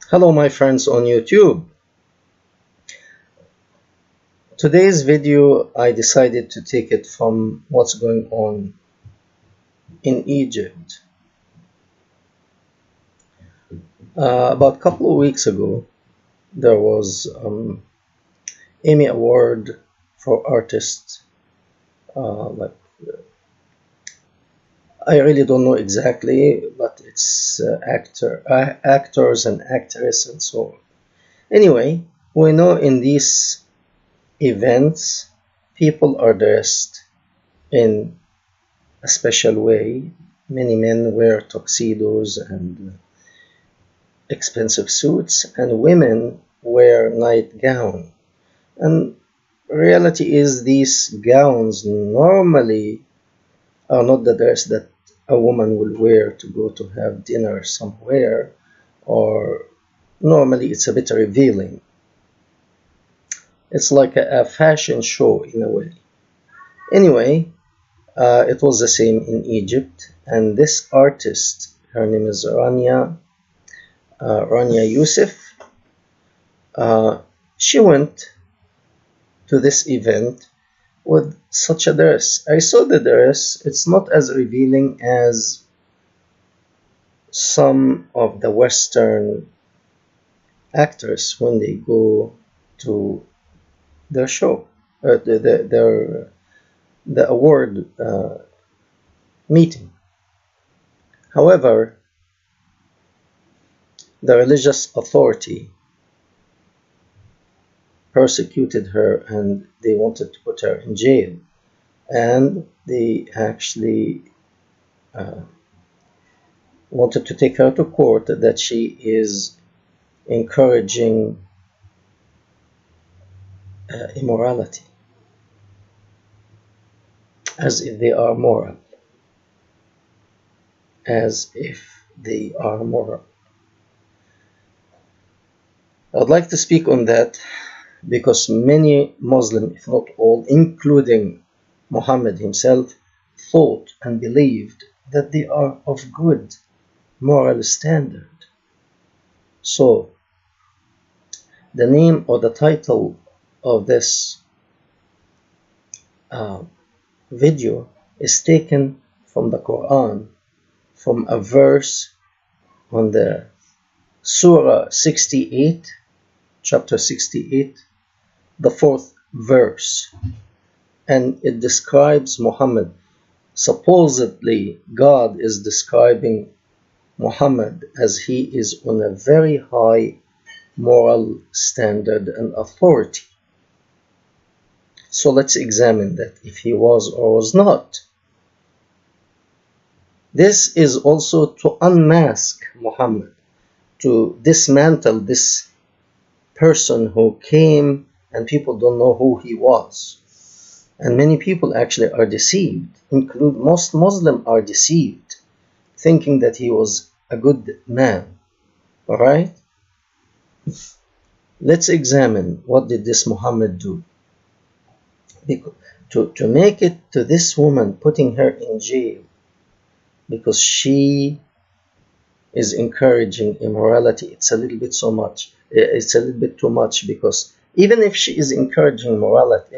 Hello my friends on YouTube. Today's video I decided to take it from what's going on in Egypt. About a couple of weeks ago there was Emmy Award for artists. I really don't know exactly, but it's actors and actresses and so on. Anyway, we know in these events people are dressed in a special way. Many men wear tuxedos and expensive suits, and women wear nightgown. And reality is these gowns normally are not the dress that a woman will wear to go to have dinner somewhere, or normally it's a bit revealing. It's like a fashion show in a way. Anyway, it was the same in Egypt, and this artist, her name is Rania Youssef, she went to this event with such a dress. I saw the dress. It's not as revealing as some of the Western actors when they go to their show, the award meeting. However, the religious authority persecuted her and they wanted to put her in jail, and they actually wanted to take her to court that she is encouraging immorality, as if they are moral, as if they are moral. I'd like to speak on that because many Muslims, if not all, including Muhammad himself, thought and believed that they are of good moral standard. So the name or the title of this video is taken from the Quran, from a verse on the Surah 68, chapter 68, the 4th verse, and it describes Muhammad. Supposedly God is describing Muhammad as he is on a very high moral standard and authority. So let's examine that, if he was or was not. This is also to unmask Muhammad, to dismantle this person who came and people don't know who he was. And many people actually are deceived, most Muslims are deceived, thinking that he was a good man. Alright? Let's examine what did this Muhammad do. To make it to this woman, putting her in jail because she is encouraging immorality, it's a little bit too much, because even if she is encouraging morality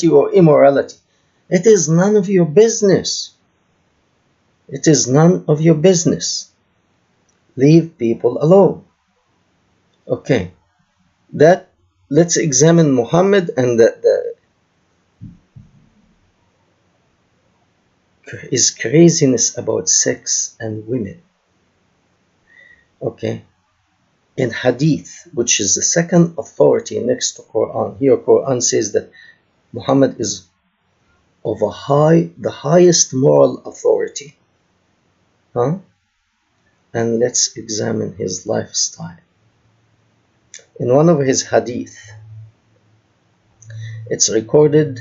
or immorality, it is none of your business. It is none of your business. Leave people alone. Okay, let's examine Muhammad and his craziness about sex and women. Okay, in hadith, which is the second authority next to Quran, here Quran says that Muhammad is of the highest moral authority. And let's examine his lifestyle. In one of his hadith, it's recorded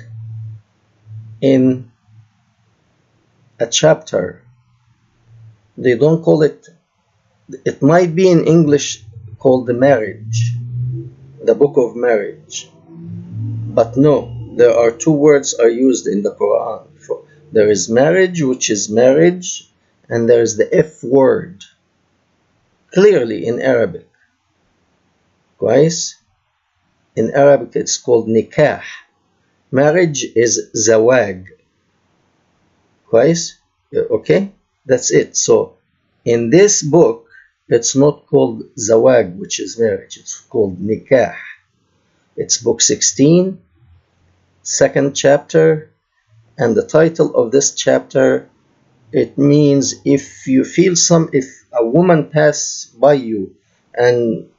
in a chapter. They don't call it, it might be in English called the marriage, the book of marriage, but no, there are two words are used in the Quran. There is marriage, which is marriage, and there is the F word, clearly in Arabic. كويس. In Arabic it's called nikah. Marriage is zawag. كويس. Okay, that's it. So in this book it's not called zawag, which is marriage. It's called nikah. It's book 16, second chapter, and the title of this chapter, it means if a woman pass by you and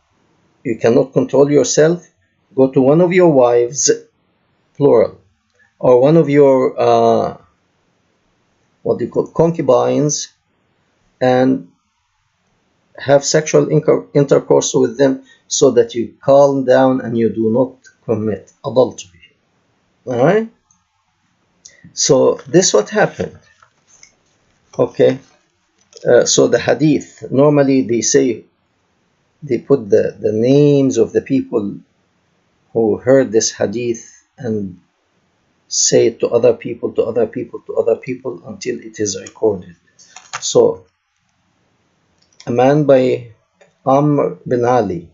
you cannot control yourself, go to one of your wives, plural, or one of your what do you call concubines, and have sexual intercourse with them so that you calm down and you do not commit adultery. All right? So this what happened. Okay. So the hadith, normally they put the names of the people who heard this hadith and say it to other people, to other people, to other people until it is recorded. So a man by Amr bin Ali,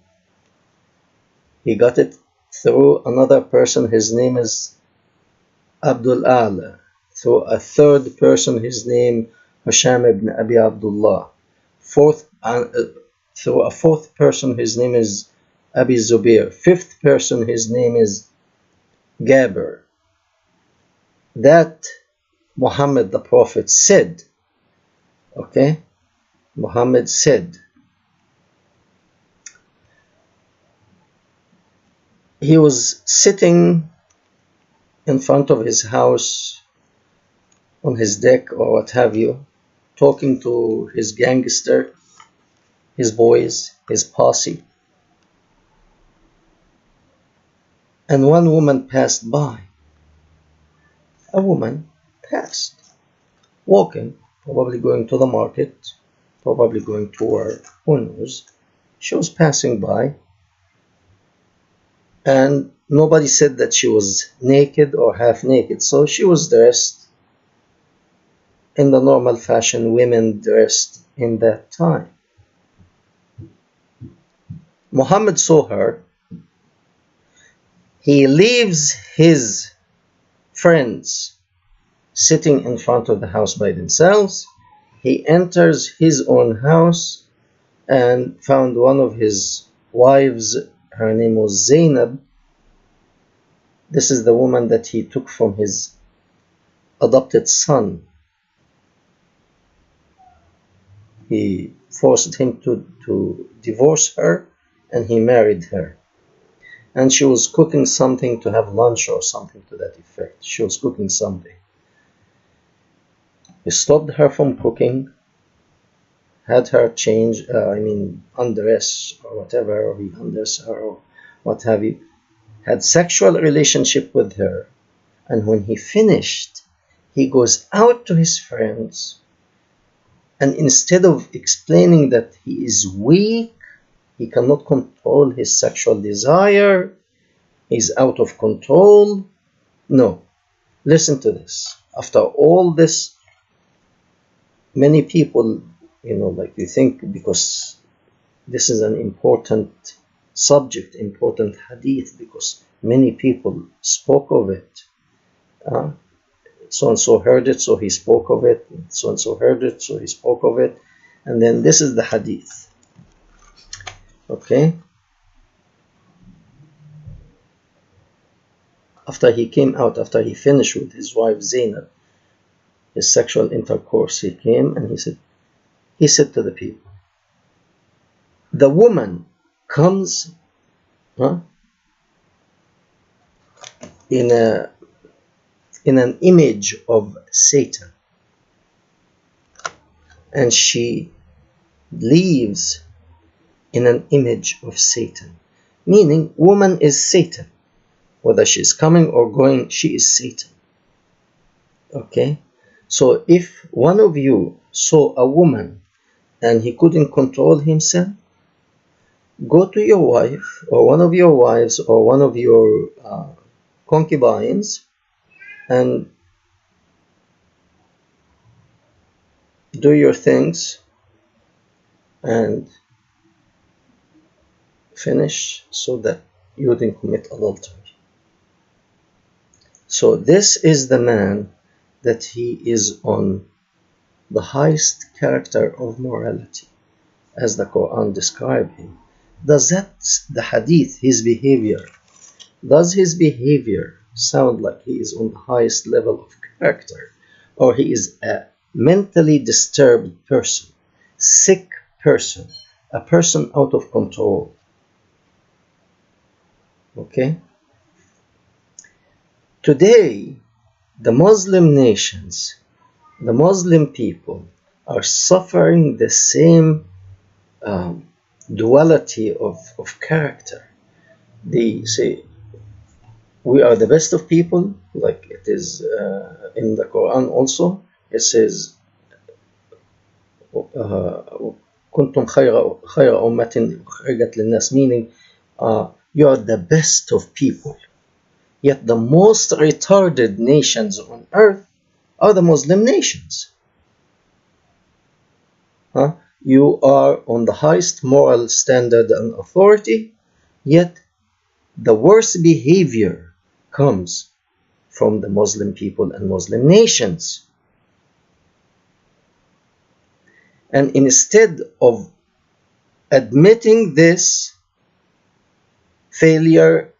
he got it through another person, his name is Abdul A'la, through a third person, his name Hisham ibn Abi Abdullah, through a fourth person, his name is Abi Zubair, fifth person, his name is Gabir, that Muhammad the Prophet said, okay, Muhammad said, he was sitting in front of his house on his deck or what have you, talking to his gangster, his boys, his posse, and one woman passed by. A woman passed, walking, probably going to the market, probably going to work, who knows. She was passing by, and nobody said that she was naked or half naked, so she was dressed in the normal fashion women dressed in that time. Muhammad saw her. He leaves his friends sitting in front of the house by themselves. He enters his own house and found one of his wives. Her name was Zainab. This is the woman that he took from his adopted son. He forced him to divorce her, and he married her. And she was cooking something to have lunch or something to that effect. She was cooking something. He stopped her from cooking, had her change, undress or whatever, or he undressed her or what have you, had sexual relationship with her. And when he finished, he goes out to his friends, and instead of explaining that he is weak, he cannot control his sexual desire, he's out of control. No, listen to this. After all this, many people, like you think, because this is an important subject, important hadith, because many people spoke of it. So-and-so heard it, so he spoke of it. So-and-so heard it, so he spoke of it. And then this is the hadith. Okay? After he came out, after he finished with his wife Zainab, his sexual intercourse, he came and he said to the people, the woman comes in an image of Satan, and she leaves in an image of Satan, meaning woman is Satan. Whether she's coming or going, she is Satan. Okay? So if one of you saw a woman and he couldn't control himself, go to your wife or one of your wives or one of your concubines and do your things and finish so that you didn't commit adultery. So this is the man that he is on the highest character of morality, as the Quran described him. Does that, the hadith, his behavior, does his behavior sound like he is on the highest level of character, or he is a mentally disturbed person, sick person, a person out of control? Okay? Today, the Muslim nations, the Muslim people are suffering the same duality of character. They say, we are the best of people, like it is in the Quran also. It says, كنتم خير أمة أخرجت للناس, meaning you are the best of people. Yet the most retarded nations on earth are the Muslim nations. You are on the highest moral standard and authority, yet the worst behavior comes from the Muslim people and Muslim nations. And instead of admitting this failure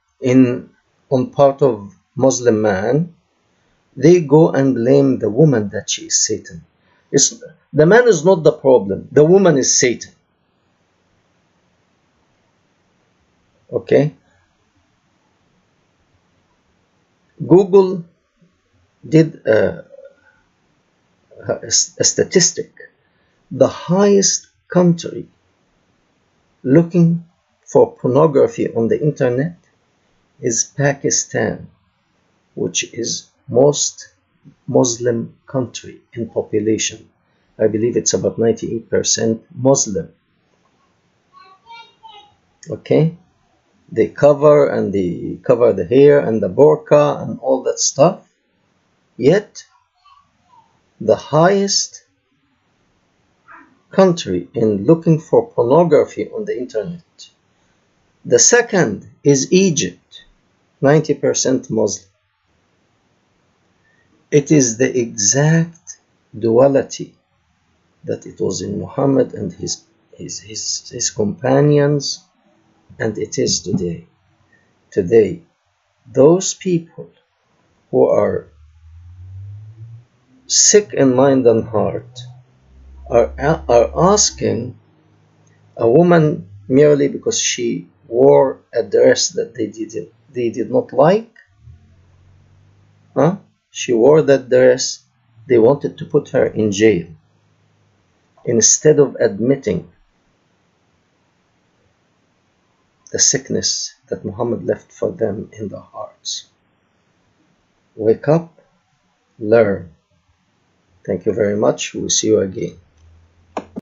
on part of Muslim man, they go and blame the woman that she is Satan. The man is not the problem, the woman is Satan. Okay? Google did a statistic. The highest country looking for pornography on the internet is Pakistan, which is most Muslim country in population. I believe it's about 98% Muslim. Okay? They cover the hair and the burqa and all that stuff. Yet, the highest country in looking for pornography on the internet. The second is Egypt, 90% Muslim. It is the exact duality that it was in Muhammad and his companions, and it is today. Today, those people who are sick in mind and heart are asking a woman merely because she wore a dress that they did not like. She wore that dress. They wanted to put her in jail instead of admitting the sickness that Muhammad left for them in their hearts. Wake up, learn. Thank you very much. We'll see you again.